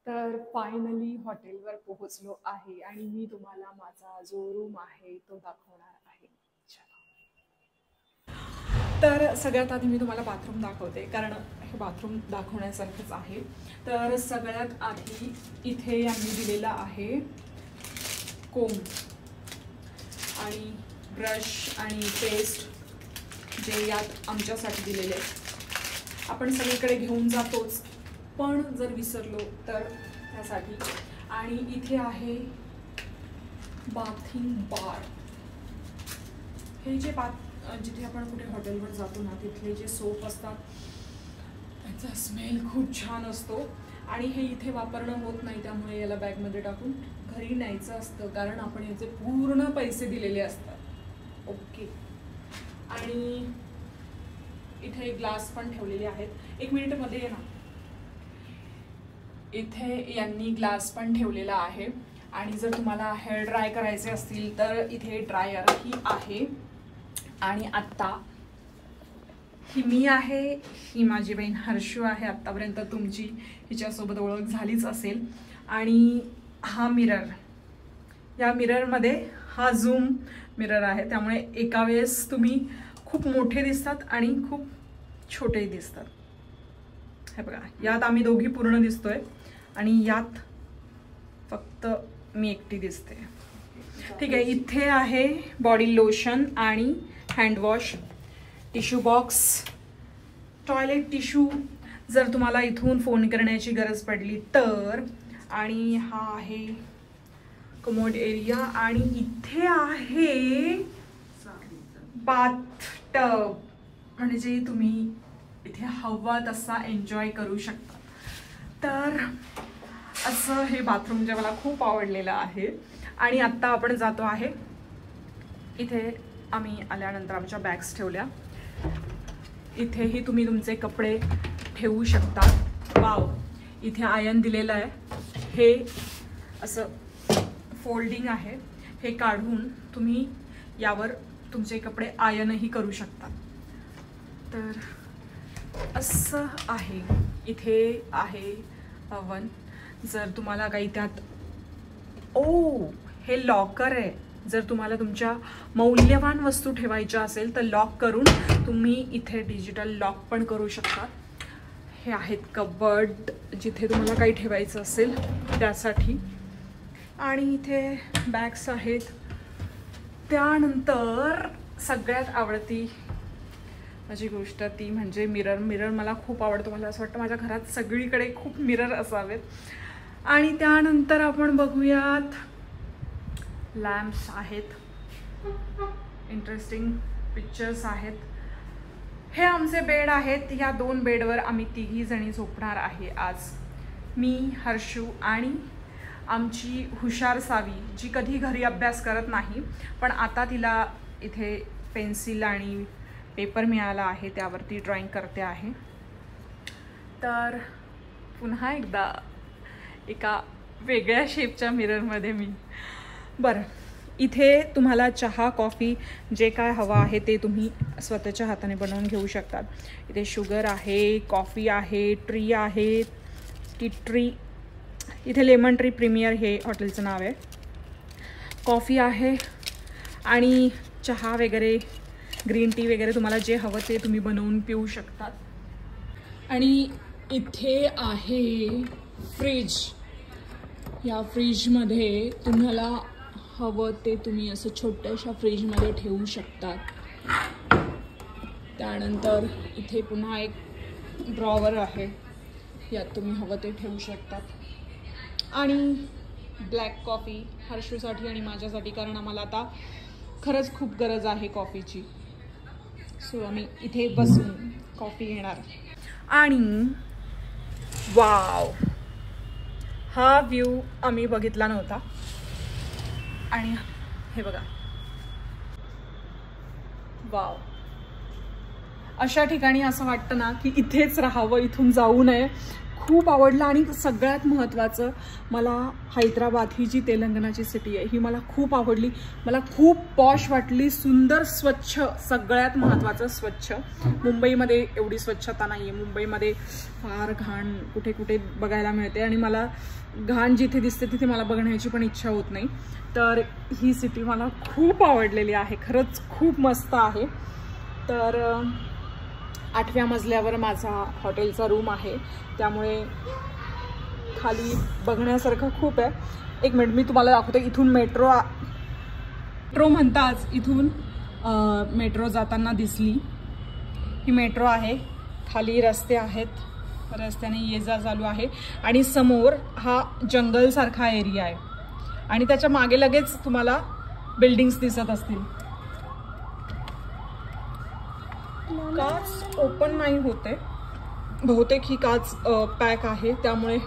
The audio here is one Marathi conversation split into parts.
तर फायनली हॉटेलवर पोहोचलो आहे आणि मी तुम्हाला माझा जो रूम आहे तो दाखवणार आहे. तर सगळ्यात आधी मी तुम्हाला बाथरूम दाखवते, कारण हे बाथरूम दाखवण्यासारखंच आहे. तर सगळ्यात आधी इथे यांनी दिलेला आहे कोंब आणि ब्रश आणि पेस्ट, जे यात आमच्यासाठी दिलेले आहेत. आपण सगळीकडे घेऊन जातोच, पण जर विसरलो तर त्यासाठी. आणि इथे आहे बाथिंग बार. हे जे जिथे आपण कुठे हॉटेलवर जातो ना, तिथले जे सोप असतात त्याचा स्मेल खूप छान असतो. आणि हे इथे वापरणं होत नाही, त्यामुळे याला बॅगमध्ये टाकून घरी न्यायचं असतं, कारण आपण याचे पूर्ण पैसे दिलेले असतात. ओके. आणि इथे ग्लास पण ठेवलेले आहेत. 1 मिनिटमध्ये ये ना. इथे यांनी ग्लास पण ठेवलेला आहे. आणि जर तुम्हाला हेअर ड्राय करायचे असतील तर इथे ड्रायर ही आहे. आणि आत्ता ही मी आहे, ही माझी बहीण हर्षू आहे. आत्तापर्यंत तुमची हिच्यासोबत ओळख झालीच असेल. आणि हा मिरर, या मिररमध्ये हा झूम मिरर आहे, त्यामुळे एका वेळेस तुम्ही खूप मोठे दिसतात आणि खूप छोटेही दिसतात. हे बघा, यात आम्ही दोघी पूर्ण दिसतोय आणि यात फक्त मी एकटी दिसते. ठीक आहे. इथे आहे बॉडी लोशन आणि handwash, tissue box, toilet tissue जर तुम्हाला इथून फोन करण्याची गरज पडली तर. आणि हा आहे कमोड एरिया. आणि इथे आहे बाथटब, म्हणजे तुम्ही इथे हवा तसा एन्जॉय करू शकता. तर असं हे बाथरूम जे मला खूप आवडलेलं आहे. आणि आत्ता आपण जातो आहे. इथे आम्ही आल्यानंतर आमच्या बॅग्स ठेवल्या. इथेही तुम्ही तुमचे कपडे ठेवू शकता. वाव, इथे आयन दिलेलं आहे. हे असं फोल्डिंग आहे. हे काढून तुम्ही यावर तुमचे कपडे आयनही करू शकता. तर असं आहे. इथे आहे ओव्हन. जर तुम्हाला काही त्यात, हे लॉकर आहे. जर तुम्हाला तुमच्या मौल्यवान वस्तू ठेवायच्या असेल तर लॉक करून तुम्ही इथे डिजिटल लॉक पण करू शकता. हे आहेत कबर्ड, जिथे तुम्हाला काही ठेवायचं असेल त्यासाठी. आणि इथे बॅग्स आहेत. त्यानंतर सगळ्यात आवडती माझी गोष्ट ती म्हणजे मिरर. मिरर मला खूप आवडतो. मला असं वाटतं माझ्या घरात सगळीकडे खूप मिरर असावेत. आणि त्यानंतर आपण बघूयात लॅम्प्स आहेत, इंटरेस्टिंग पिक्चर्स आहेत. हे आमचे बेड आहेत. या 2 बेडवर आम्ही 3 जणी झोपणार आहे आज. मी, हर्षू आणि आमची हुशार सावी, जी कधी घरी अभ्यास करत नाही, पण आता तिला इथे पेन्सिल आणि पेपर मिळाला आहे, त्यावरती ड्रॉइंग करते आहे. तर पुन्हा एकदा एका वेगळ्या शेपच्या मिररमध्ये मी. बरं, इथे तुम्हाला चहा, कॉफी जे काय हवं आहे ते तुम्ही स्वतःच्या हाताने बनवून घेऊ शकतात. इथे शुगर आहे, कॉफी आहे, ट्री आहे, टी ट्री. इथे लेमन ट्री प्रीमियर हे हॉटेलचं नाव आहे. कॉफी आहे आणि चहा वगैरे, ग्रीन टी वगैरे तुम्हाला जे हवं ते तुम्ही बनवून पिऊ शकतात. आणि इथे आहे फ्रीज. या फ्रीजमध्ये तुम्हाला हवं ते तुम्ही असं छोट्याशा फ्रीजमध्ये ठेवू शकतात. त्यानंतर इथे पुन्हा एक ड्रॉवर आहे, यात तुम्ही हवं ते ठेवू शकतात. आणि ब्लॅक कॉफी हर्षूसाठी आणि माझ्यासाठी, कारण आम्हाला आता खरंच खूप गरज आहे कॉफीची. सो आम्ही इथे बसून कॉफी घेणार. आणि वाव, हा व्ह्यू आम्ही बघितला नव्हता. आणि हे बघा, वाव, अशा ठिकाणी असं वाटतं ना की इथेच राहावं, इथून जाऊ नये. खूप आवडलं. आणि सगळ्यात महत्त्वाचं, मला हैदराबाद ही जी तेलंगणाची सिटी आहे ही मला खूप आवडली. मला खूप पॉश वाटली, सुंदर, स्वच्छ. सगळ्यात महत्त्वाचं स्वच्छ. मुंबईमध्ये एवढी स्वच्छता नाही आहे. मुंबईमध्ये फार घाण कुठे कुठे बघायला मिळते आणि मला घाण जिथे दिसते तिथे मला बघण्याची पण इच्छा होत नाही. तर ही सिटी मला खूप आवडलेली आहे, खरंच खूप मस्त आहे. तर 8व्या मजल्यावर माझा हॉटेलचा रूम आहे, त्यामुळे खाली बघण्यासारखं खूप आहे. एक मिनिट मी तुम्हाला दाखवते. इथून मेट्रो म्हणताच इथून मेट्रो जाताना दिसली. ही मेट्रो आहे, खाली रस्ते आहेत, रस्त्याने ये जा चालू आहे. आणि समोर हा जंगलसारखा एरिया आहे आणि त्याच्या मागे लगेच तुम्हाला बिल्डिंग्स दिसत असतील. काच ओपन नाही होते, बहुतेक ही काच पॅक आहे, त्यामुळे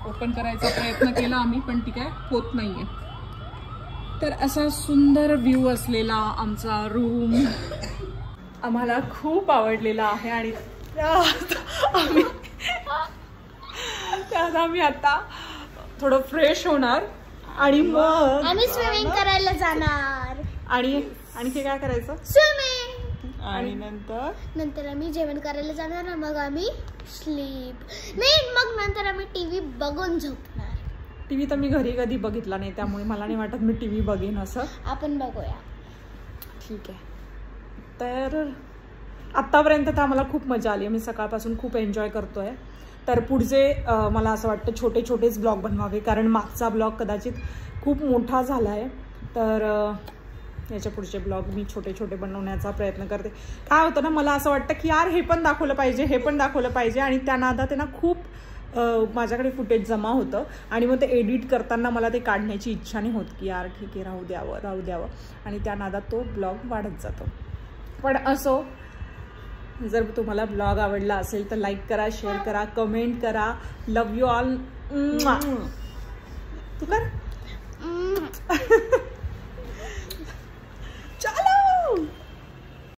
ओपन करायचा प्रयत्न केला आम्ही, पण ती काय होत नाहीये. तर असा सुंदर व्ह्यू असलेला आमचा रूम आम्हाला खूप आवडलेला आहे. आणि त्यात आम्ही आता थोडं फ्रेश होणार आणि मग आम्ही स्विमिंग करायला जाणार. आणि आणखी काय करायचं? स्विमिंग. आणि नंतर आम्ही जेवण करायला जाणार. मग आम्ही स्लीप नाही, मग नंतर आम्ही टीव्ही बघून झोपणार. टीव्ही तर मी घरी कधी बघितला नाही, त्यामुळे मला नाही वाटत मी टीव्ही बघेन असं. आपण बघूया. ठीक आहे. तर आत्तापर्यंत तर आम्हाला खूप मजा आली. मी सकाळपासून खूप एन्जॉय करतोय. तर पुढचे मला असं वाटतं छोटे छोटेच ब्लॉग बनवावे, कारण मागचा ब्लॉग कदाचित खूप मोठा झाला आहे. तर याच्या पुढचे ब्लॉग मी छोटे छोटे बनवण्याचा प्रयत्न करते. काय होतं ना, मला असं वाटतं की यार हे पण दाखवलं पाहिजे, हे पण दाखवलं पाहिजे. आणि त्या नादात आहे ना खूप माझ्याकडे फुटेज जमा होतं आणि मग ते एडिट करताना मला ते काढण्याची इच्छा नाही होत की यार ठीक आहे राहू द्यावं. आणि त्या नादात तो ब्लॉग वाढत जातो. पण असो, जर तुम्हाला ब्लॉग आवडला असेल तर लाईक करा, शेअर करा, कमेंट करा. लव यू ऑल. तू कर.